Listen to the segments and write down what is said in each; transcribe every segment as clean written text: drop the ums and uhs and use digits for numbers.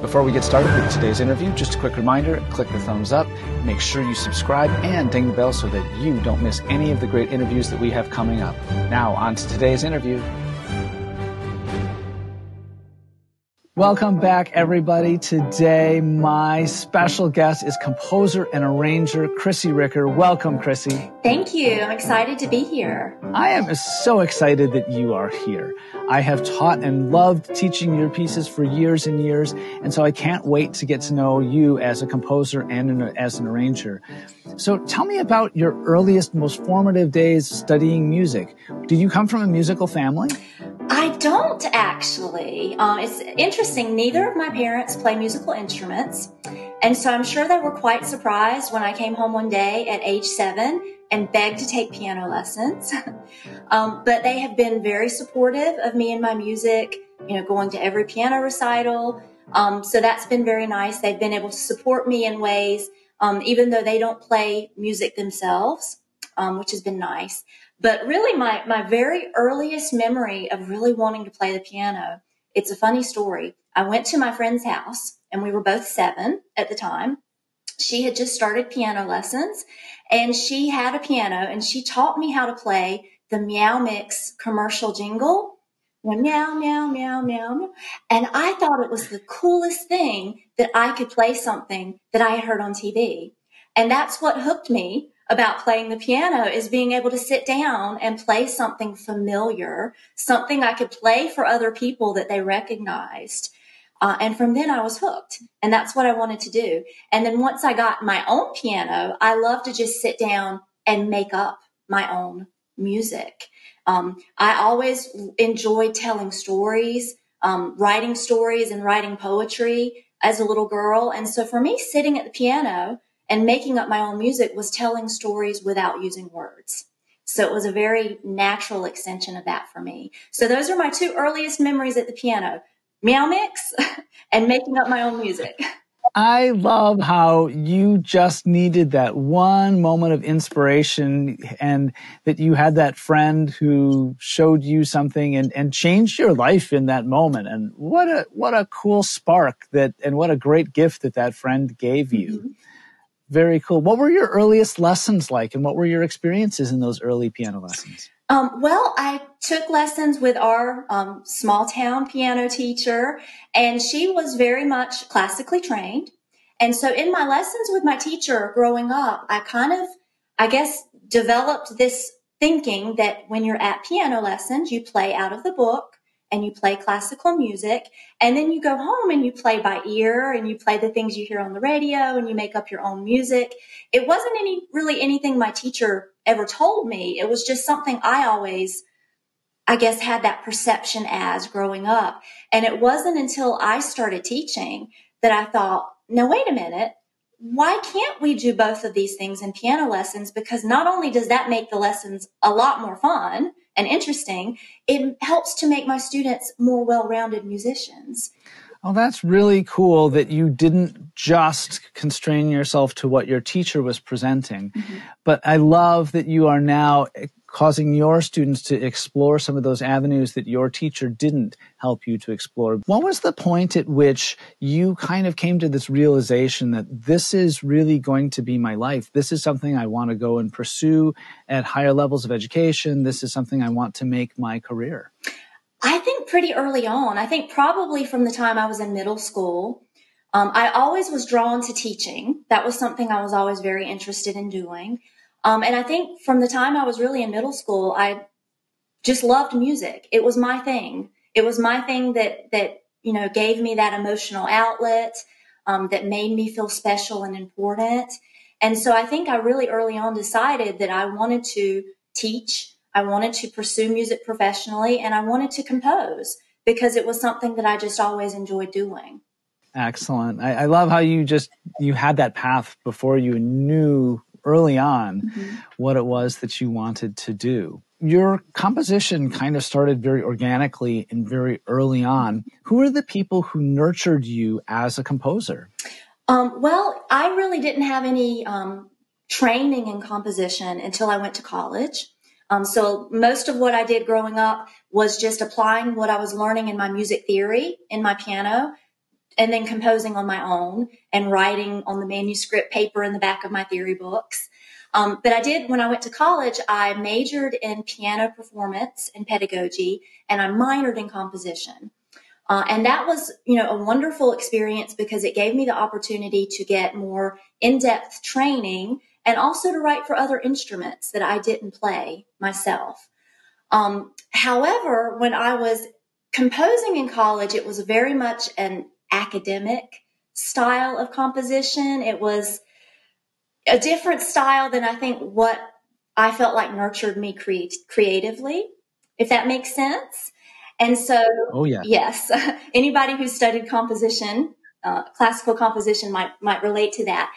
Before we get started with today's interview, just a quick reminder, click the thumbs up, make sure you subscribe, and ding the bell so that you don't miss any of the great interviews that we have coming up. Now, on to today's interview. Welcome back, everybody. Today, my special guest is composer and arranger Chrissy Ricker. Welcome, Chrissy. Thank you. I'm excited to be here. I am so excited that you are here. I have taught and loved teaching your pieces for years and years, and so I can't wait to get to know you as a composer and as an arranger. So tell me about your earliest, most formative days studying music. Did you come from a musical family? I don't actually. It's interesting. Neither of my parents play musical instruments. And so I'm sure they were quite surprised when I came home one day at age 7 and begged to take piano lessons. But they have been very supportive of me and my music, going to every piano recital. So that's been very nice. They've been able to support me in ways, even though they don't play music themselves, which has been nice. But really, my very earliest memory of really wanting to play the piano, it's a funny story. I went to my friend's house, and we were both 7 at the time. She had just started piano lessons, and she had a piano, and she taught me how to play the Meow Mix commercial jingle. Meow, meow, meow, meow, meow. And I thought it was the coolest thing that I could play something that I had heard on TV. And that's what hooked me about playing the piano, is being able to sit down and play something familiar, something I could play for other people that they recognized. And from then I was hooked, and that's what I wanted to do. And then once I got my own piano, I love to just sit down and make up my own music. I always enjoyed telling stories, writing stories and writing poetry as a little girl. And so for me, sitting at the piano and making up my own music was telling stories without using words. So it was a very natural extension of that for me. So those are my 2 earliest memories at the piano, Meow Mix and making up my own music. I love how you just needed that one moment of inspiration and that you had that friend who showed you something and changed your life in that moment. And what a cool spark and what a great gift that friend gave you. Mm-hmm. Very cool. What were your earliest lessons like, and what were your experiences in those early piano lessons? Well, I took lessons with our small town piano teacher, and she was very much classically trained. And so in my lessons with my teacher growing up, I guess, developed this thinking that when you're at piano lessons, you play out of the book and you play classical music, and then you go home and you play by ear and you play the things you hear on the radio and you make up your own music. It wasn't really anything my teacher ever told me. It was just something I always, I guess, had that perception as growing up. And it wasn't until I started teaching that I thought, no, wait a minute. Why can't we do both of these things in piano lessons? Because not only does that make the lessons a lot more fun and interesting, it helps to make my students more well-rounded musicians. Oh, that's really cool that you didn't just constrain yourself to what your teacher was presenting. Mm-hmm. But I love that you are now causing your students to explore some of those avenues that your teacher didn't help you to explore. What was the point at which you kind of came to this realization that this is really going to be my life? This is something I want to go and pursue at higher levels of education. This is something I want to make my career. I think pretty early on. I think probably from the time I was in middle school. I always was drawn to teaching. That was something I was always very interested in doing. And I think from the time I was really in middle school, I just loved music. It was my thing. It was my thing that gave me that emotional outlet, that made me feel special and important. And so I think I really early on decided that I wanted to teach. I wanted to pursue music professionally, and I wanted to compose because it was something that I just always enjoyed doing. Excellent. I love how you had that path before you knew early on mm-hmm. what it was that you wanted to do. Your composition kind of started very organically and very early on. Who are the people who nurtured you as a composer? Well, I really didn't have any training in composition until I went to college. So most of what I did growing up was just applying what I was learning in my music theory in my piano and then composing on my own and writing on the manuscript paper in the back of my theory books. But when I went to college, I majored in piano performance and pedagogy, and I minored in composition. And that was, a wonderful experience because it gave me the opportunity to get more in-depth training and also to write for other instruments that I didn't play myself. However, when I was composing in college, it was very much an academic style of composition. It was a different style than I think what I felt like nurtured me creatively, if that makes sense. And so, Oh, yeah. yes, anybody who studied composition, classical composition might relate to that.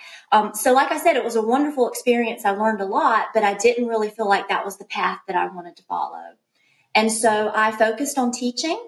So like I said, it was a wonderful experience. I learned a lot, but I didn't really feel like that was the path that I wanted to follow. And so I focused on teaching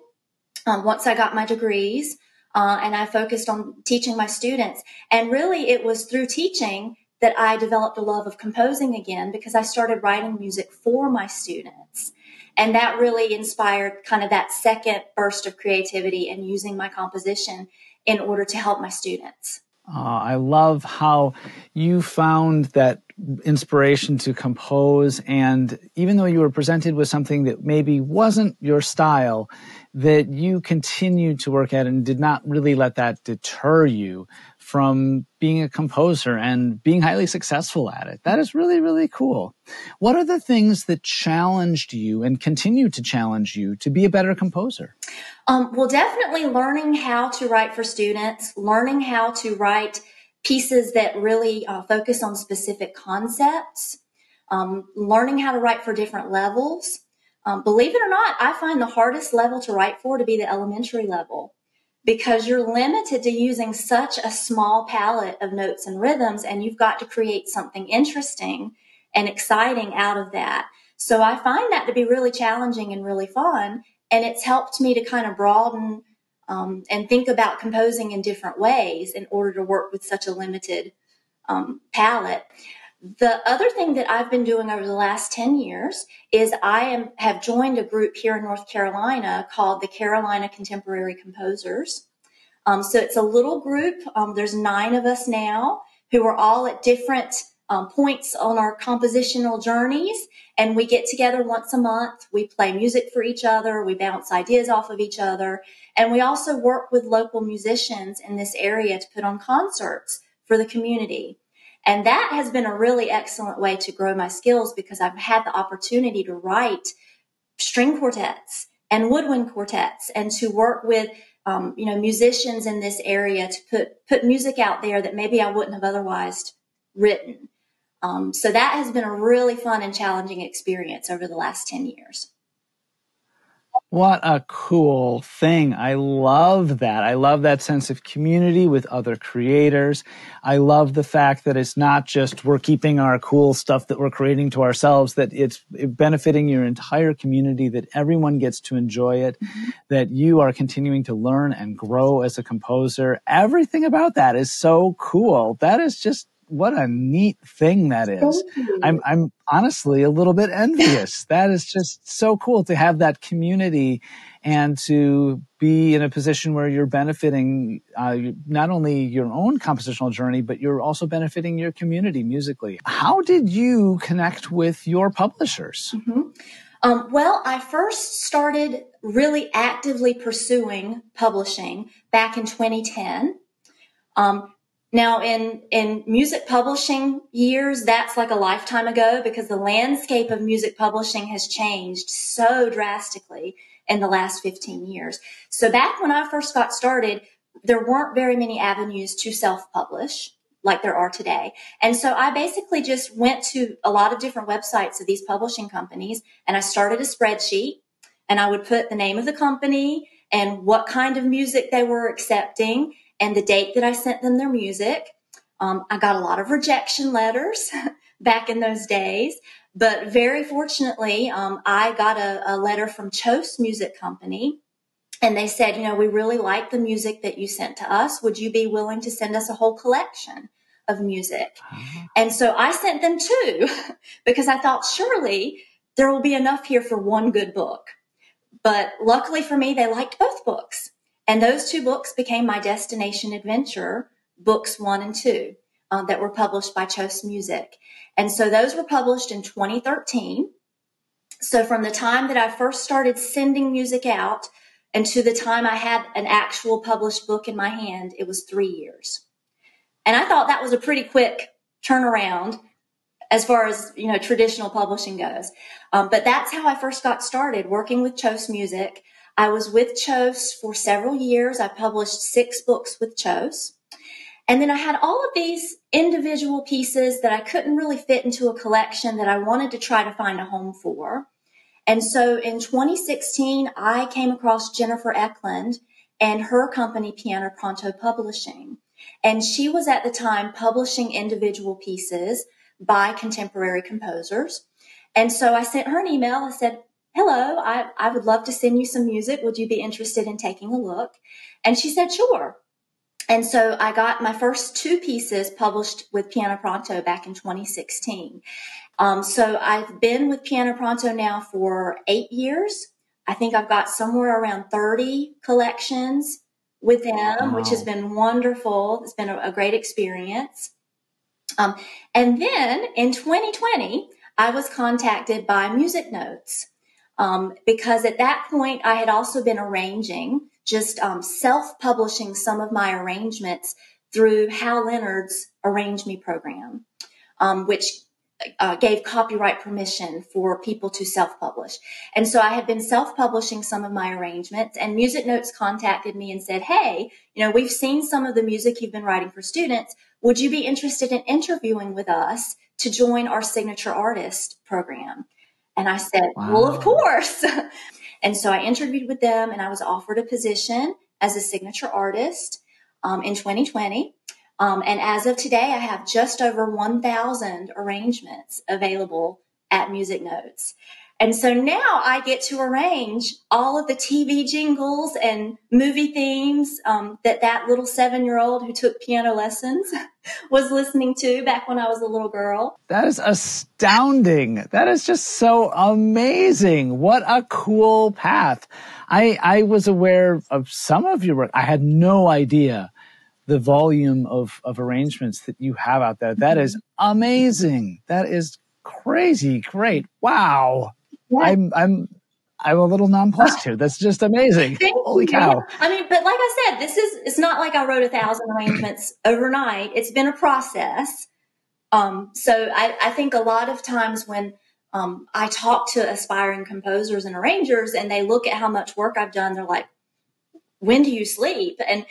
once I got my degrees, and I focused on teaching my students. And really, it was through teaching that I developed a love of composing again, because I started writing music for my students. And that really inspired kind of that second burst of creativity and using my composition in order to help my students. I love how you found that inspiration to compose, and even though you were presented with something that maybe wasn't your style, that you continued to work at it and did not really let that deter you from being a composer and being highly successful at it. That is really, really cool. What are the things that challenged you and continue to challenge you to be a better composer? Well, definitely learning how to write for students, learning how to write pieces that really focus on specific concepts, learning how to write for different levels. Believe it or not, I find the hardest level to write for to be the elementary level, because you're limited to using such a small palette of notes and rhythms, and you've got to create something interesting and exciting out of that. So I find that to be really challenging and really fun, and it's helped me to kind of broaden and think about composing in different ways in order to work with such a limited palette. The other thing that I've been doing over the last 10 years is have joined a group here in North Carolina called the Carolina Contemporary Composers. So it's a little group. There's 9 of us now who are all at different points on our compositional journeys. And we get together once a month. We play music for each other. We bounce ideas off of each other. And we also work with local musicians in this area to put on concerts for the community. And that has been a really excellent way to grow my skills, because I've had the opportunity to write string quartets and woodwind quartets and to work with, musicians in this area to put music out there that maybe I wouldn't have otherwise written. So that has been a really fun and challenging experience over the last 10 years. What a cool thing. I love that. I love that sense of community with other creators. I love the fact that it's not just we're keeping our cool stuff that we're creating to ourselves, that it's benefiting your entire community, that everyone gets to enjoy it, that you are continuing to learn and grow as a composer. Everything about that is so cool. That is just what a neat thing that is. I'm honestly a little bit envious. That is just so cool to have that community and to be in a position where you're benefiting not only your own compositional journey, but you're also benefiting your community musically. How did you connect with your publishers? Well, I first started really actively pursuing publishing back in 2010. Now, in music publishing years, that's like a lifetime ago, because the landscape of music publishing has changed so drastically in the last 15 years. So back when I first got started, there weren't very many avenues to self-publish like there are today. And so I basically just went to a lot of different websites of these publishing companies, and I started a spreadsheet, and I would put the name of the company and what kind of music they were accepting and the date that I sent them their music. I got a lot of rejection letters back in those days, but very fortunately, I got a letter from Chose Music Company, and they said, we really like the music that you sent to us. Would you be willing to send us a whole collection of music? And so I sent them 2 because I thought surely there will be enough here for one good book. But luckily for me, they liked both books. And those two books became my Destination Adventure, books 1 and 2, that were published by Chose Music. And so those were published in 2013. So from the time that I first started sending music out and to the time I had an actual published book in my hand, it was 3 years. And I thought that was a pretty quick turnaround as far as, traditional publishing goes. But that's how I first got started, working with Chose Music. I was with Chose for several years. I published 6 books with Chose. And then I had all of these individual pieces that I couldn't really fit into a collection that I wanted to try to find a home for. And so in 2016, I came across Jennifer Eklund and her company, Pronto Publishing. And she was at the time publishing individual pieces by contemporary composers. And so I sent her an email. I said, hello, I would love to send you some music. Would you be interested in taking a look? And she said, sure. And so I got my first 2 pieces published with Piano Pronto back in 2016. So I've been with Piano Pronto now for 8 years. I think I've got somewhere around 30 collections with them, wow, which has been wonderful. It's been a great experience. And then in 2020, I was contacted by Music Notes, because at that point I had also been arranging, just self-publishing some of my arrangements through Hal Leonard's Arrange Me program, which gave copyright permission for people to self-publish. And so I had been self-publishing some of my arrangements, and Music Notes contacted me and said, hey, we've seen some of the music you've been writing for students. Would you be interested in interviewing with us to join our Signature Artist program? And I said, wow, well, of course. And so I interviewed with them, and I was offered a position as a Signature Artist in 2020. And as of today, I have just over 1,000 arrangements available at Music Notes. And so now I get to arrange all of the TV jingles and movie themes that little 7-year-old who took piano lessons was listening to back when I was a little girl. That is astounding. That is just so amazing. What a cool path. I was aware of some of your work. I had no idea the volume of arrangements that you have out there. That is amazing. That is crazy great. Wow. Yeah. I'm a little nonplussed here. That's just amazing. Holy cow. I mean, but like I said, it's not like I wrote 1,000 arrangements overnight. It's been a process. So I think a lot of times when I talk to aspiring composers and arrangers and they look at how much work I've done, they're like, when do you sleep? And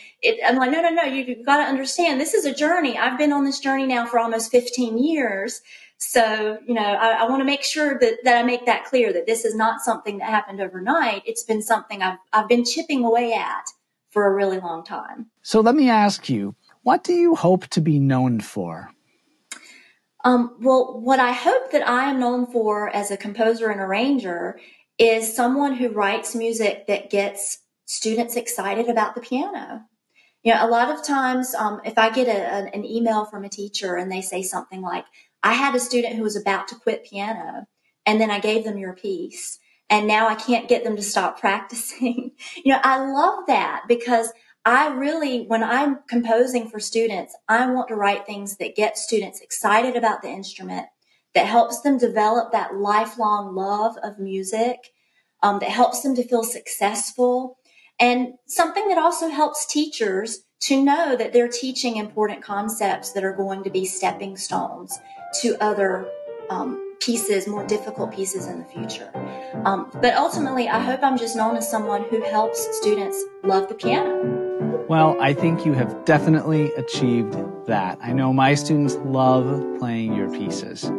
I'm like, no, you've got to understand, this is a journey. I've been on this journey now for almost 15 years. So, I want to make sure that I make that clear, that this is not something that happened overnight. It's been something I've been chipping away at for a really long time. So let me ask you, what do you hope to be known for? Well, what I hope that I am known for as a composer and arranger is someone who writes music that gets students excited about the piano. A lot of times, if I get an email from a teacher and they say something like, I had a student who was about to quit piano, and then I gave them your piece, and now I can't get them to stop practicing. I love that, because when I'm composing for students, I want to write things that get students excited about the instrument, that helps them develop that lifelong love of music, that helps them to feel successful, and something that also helps teachers to know that they're teaching important concepts that are going to be stepping stones to other pieces, more difficult pieces in the future. But ultimately, I hope I'm just known as someone who helps students love the piano. Well, I think you have definitely achieved that. I know my students love playing your pieces.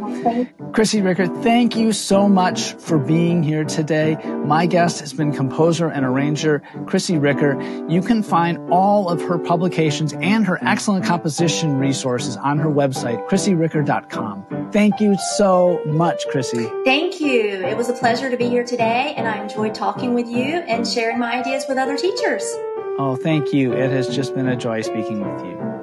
Chrissy Ricker, thank you so much for being here today. My guest has been composer and arranger Chrissy Ricker. You can find all of her publications and her excellent composition resources on her website, ChrissyRicker.com. Thank you so much, Chrissy. Thank you. It was a pleasure to be here today, and I enjoyed talking with you and sharing my ideas with other teachers. Oh, thank you. It has just been a joy speaking with you.